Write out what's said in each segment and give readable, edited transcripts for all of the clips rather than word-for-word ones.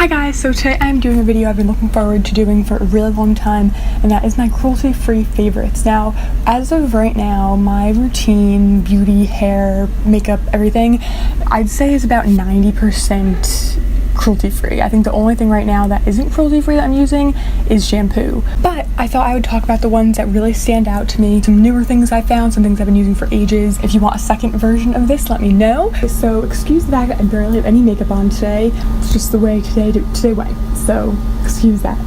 Hi guys, so today I'm doing a video I've been looking forward to doing for a really long time, and that is my cruelty-free favorites. Now, as of right now, my routine, beauty, hair, makeup, everything, I'd say is about 90% cruelty-free. I think the only thing right now that isn't cruelty-free that I'm using is shampoo. But I thought I would talk about the ones that really stand out to me, some newer things I found, some things I've been using for ages. If you want a second version of this, let me know. So excuse the fact that I barely have any makeup on today. It's just the way today went. So excuse that.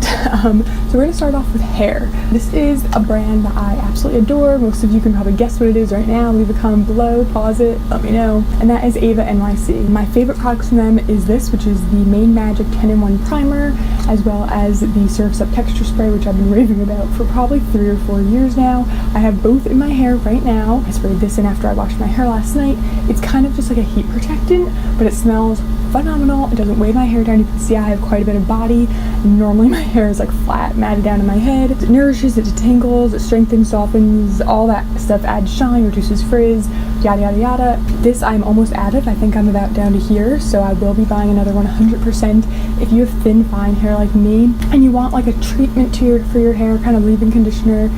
So we're gonna start off with hair. This is a brand that I absolutely adore. Most of you can probably guess what it is right now. Leave a comment below, pause it, let me know. And that is Ava NYC. My favorite products from them is this, which is the Main Magic 10-in-1 primer, as well as the Surface Up texture spray, which I've been raving about for probably 3 or 4 years now. I have both in my hair right now. I sprayed this in after I washed my hair last night. It's kind of just like a heat protectant, but it smells phenomenal. It doesn't weigh my hair down. You can see I have quite a bit of body. Normally my hair is like flat, matted down in my head. It nourishes, it detangles, it strengthens, softens, all that stuff, adds shine, reduces frizz, yada yada yada. This I'm almost out of. I think I'm about down to here, so I will be buying another one 100%. If you have thin, fine hair like me and you want like a treatment for your hair, kind of leave-in conditioner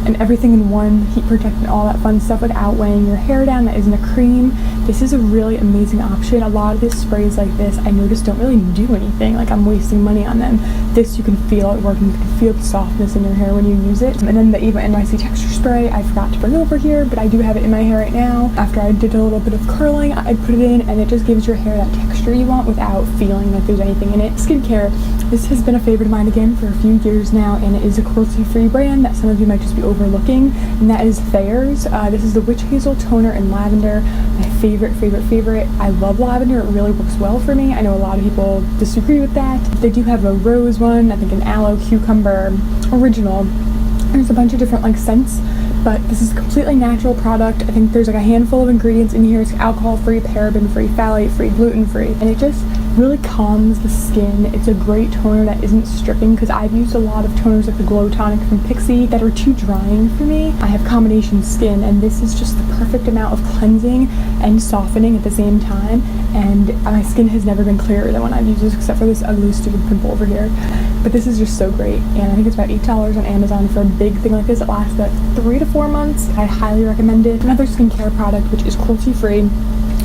and everything in one, heat protectant, all that fun stuff without weighing your hair down, that isn't a cream, this is a really amazing option. A lot of these sprays like this I noticed don't really do anything, like I'm wasting money on them. This you can feel it working, you can feel the softness in your hair when you use it. And then the Ava NYC texture spray I forgot to bring over here, but I do have it in my hair right now. After I did a little bit of curling, I put it in and it just gives your hair that texture you want without feeling like there's anything in it. Skincare, this has been a favorite of mine again for a few years now, and it is a cruelty-free brand that some of you might just be overlooking, and that is Thayers. This is the Witch Hazel toner in lavender. My favorite. I love lavender. It really works well for me. I know a lot of people disagree with that. They do have a rose one, I think an aloe, cucumber, original. There's a bunch of different like scents, but this is a completely natural product. I think there's like a handful of ingredients in here. It's alcohol-free, paraben-free, phthalate-free, gluten-free, and it just really calms the skin. It's a great toner that isn't stripping, because I've used a lot of toners like the Glow Tonic from Pixie that are too drying for me. I have combination skin, and this is just the perfect amount of cleansing and softening at the same time, and my skin has never been clearer than when I've used this, except for this ugly stupid pimple over here. But this is just so great, and I think it's about $8 on Amazon for a big thing like this. It lasts about 3 to 4 months. I highly recommend it. Another skincare product, which is cruelty-free,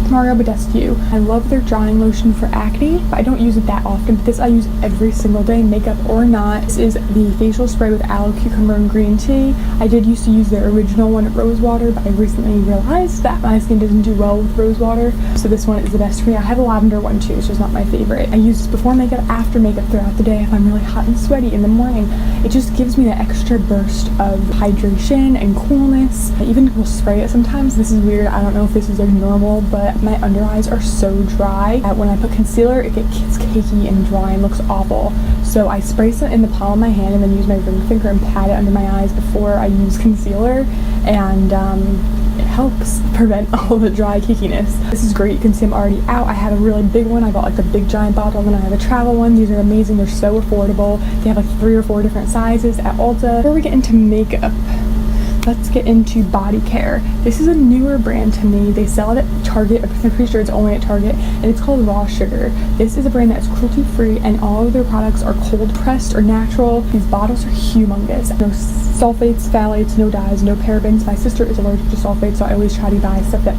Badescu. I love their drying lotion for acne, but I don't use it that often. But this I use every single day, makeup or not. This is the facial spray with aloe, cucumber, and green tea. I did used to use their original one, rose water, but I recently realized that my skin doesn't do well with rose water, so this one is the best for me. I have a lavender one too, it's just not my favorite. I use this before makeup, after makeup, throughout the day if I'm really hot and sweaty in the morning. It just gives me that extra burst of hydration and coolness. I even will spray it sometimes. This is weird, I don't know if this is like normal, but my under eyes are so dry that when I put concealer it gets cakey and dry and looks awful. So I spray some in the palm of my hand and then use my ring finger and pat it under my eyes before I use concealer, and it helps prevent all the dry cakiness. This is great. You can see I'm already out. I have a really big one. I bought like the big giant bottle, and then I have a travel one. These are amazing. They're so affordable. They have like 3 or 4 different sizes at Ulta. Before we get into makeup, let's get into body care. This is a newer brand to me. They sell it at Target. I'm pretty sure it's only at Target, and it's called Raw Sugar. This is a brand that's cruelty-free, and all of their products are cold pressed or natural. These bottles are humongous. No sulfates, phthalates, no dyes, no parabens. My sister is allergic to sulfates, so I always try to buy stuff that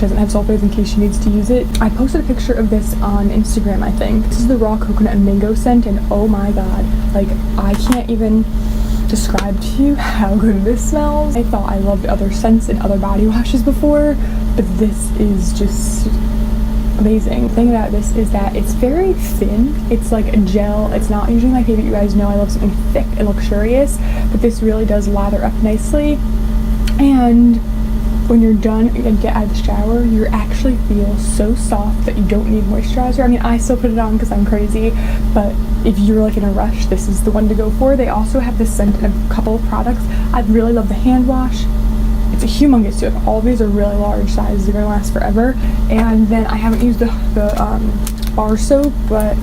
doesn't have sulfates in case she needs to use it. I posted a picture of this on Instagram, I think. This is the raw coconut and mango scent, and oh my god, like I can't even describe to you how good this smells. I thought I loved other scents and other body washes before, but this is just amazing. The thing about this is that it's very thin. It's like a gel. It's not usually my favorite. You guys know I love something thick and luxurious, but this really does lather up nicely, and when you're done and get out of the shower, you actually feel so soft that you don't need moisturizer. I mean, I still put it on because I'm crazy, but if you're like in a rush, this is the one to go for. They also have this scent in a couple of products. I really love the hand wash. It's a humongous tube. All of these are really large sizes. They're gonna last forever. And then I haven't used the bar soap, but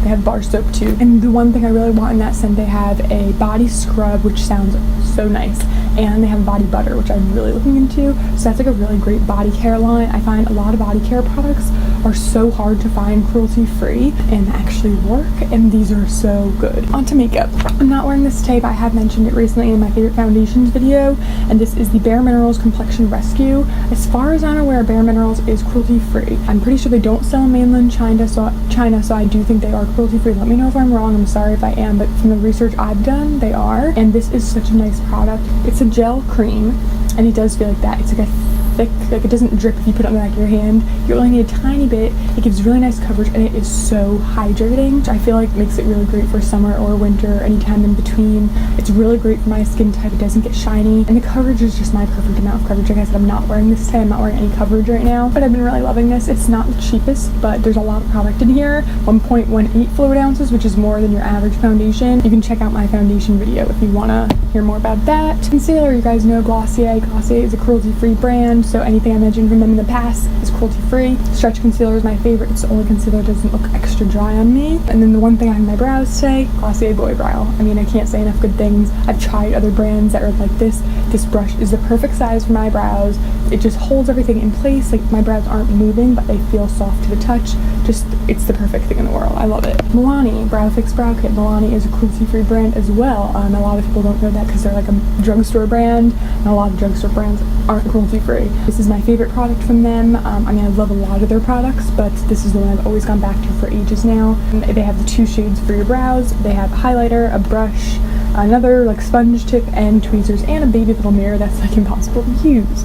they have bar soap too. And the one thing I really want in that scent, they have a body scrub, which sounds so nice. And they have body butter, which I'm really looking into. So that's like a really great body care line. I find a lot of body care products are so hard to find cruelty-free and actually work, and these are so good. On to makeup. I'm not wearing this today, but I have mentioned it recently in my favorite foundations video, and this is the Bare Minerals Complexion Rescue. As far as I'm aware, Bare Minerals is cruelty-free. I'm pretty sure they don't sell in mainland China, so I do think they are cruelty-free. Let me know if I'm wrong. I'm sorry if I am, but from the research I've done, they are. And this is such a nice product. It's a gel cream, and it does feel like that. It's like a thick, like it doesn't drip if you put it on the back of your hand. You only need a tiny bit. It gives really nice coverage, and it is so hydrating, which I feel like makes it really great for summer or winter, anytime in between. It's really great for my skin type. It doesn't get shiny, and the coverage is just my perfect amount of coverage. Like I said, I'm not wearing this today. I'm not wearing any coverage right now, but I've been really loving this. It's not the cheapest, but there's a lot of product in here. 1.18 fluid ounces, which is more than your average foundation. You can check out my foundation video if you want to hear more about that. Concealer, you guys know Glossier. Glossier is a cruelty-free brand, so anything I mentioned from them in the past is cruelty-free. Stretch concealer is my favorite. It's the only concealer that doesn't look extra dry on me. And then the one thing I have in my brows today, Glossier Boy Brow. I mean, I can't say enough good things. I've tried other brands that are like this. This brush is the perfect size for my brows. It just holds everything in place. Like, my brows aren't moving, but they feel soft to the touch. Just, it's the perfect thing in the world. I love it. Milani Brow Fix Brow Kit. Milani is a cruelty-free brand as well. A lot of people don't know that because they're like a drugstore brand, and a lot of drugstore brands aren't cruelty-free. This is my favorite product from them. I mean, I love a lot of their products, but this is the one I've always gone back to for ages now. And they have the 2 shades for your brows. They have a highlighter, a brush, another like sponge tip, and tweezers, and a baby little mirror that's like impossible to use.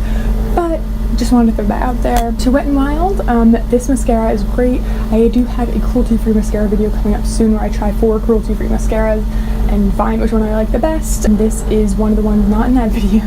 But just wanted to throw that out there. To Wet n Wild, this mascara is great. I do have a cruelty-free mascara video coming up soon where I try 4 cruelty-free mascaras and find which one I like the best. And this is one of the ones not in that video,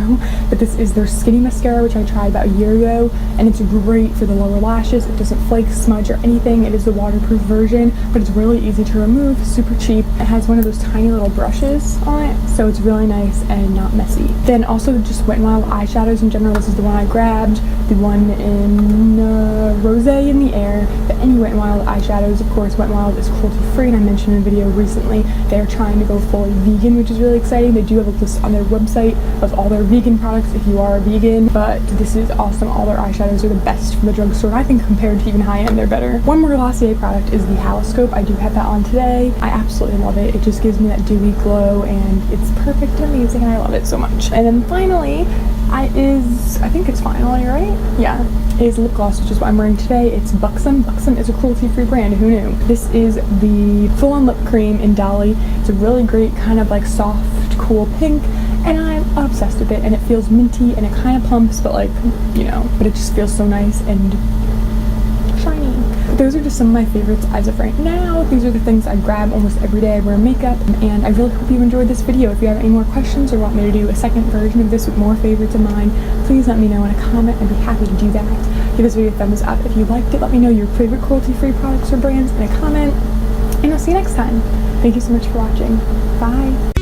but this is their skinny mascara, which I tried about a year ago, and it's great for the lower lashes. It doesn't flake, smudge, or anything. It is the waterproof version, but it's really easy to remove, super cheap. It has one of those tiny little brushes on it, so it's really nice and not messy. Then also just Wet n Wild eyeshadows in general. This is the one I grabbed, the one in Rose in the Air. But any Wet n Wild eyeshadows, of course, Wet n Wild is cruelty-free, and I mentioned in a video recently they're trying to go fully vegan, which is really exciting. They do have a list on their website of all their vegan products if you are a vegan, but this is awesome. All their eyeshadows are the best from the drugstore. I think compared to even high-end, they're better. One more Glossier product is the Haloscope. I do have that on today. I absolutely love it. It just gives me that dewy glow, and it's perfect and amazing, and I love it so much. And then finally, I think it's finally, right? Yeah, is lip gloss, which is what I'm wearing today. It's Buxom. Buxom is a cruelty-free brand. Who knew? This is the full-on lip cream in Dolly. It's a really great kind of like soft, cool pink, and I'm obsessed with it. And it feels minty, and it kind of plumps, but like, you know, but it just feels so nice and shiny. Those are just some of my favorites as of right now. These are the things I grab almost every day I wear makeup, and I really hope you enjoyed this video. If you have any more questions or want me to do a second version of this with more favorites of mine, please let me know in a comment. I'd be happy to do that. Give this video a thumbs up if you liked it. Let me know your favorite cruelty-free products or brands in a comment, and I'll see you next time. Thank you so much for watching. Bye.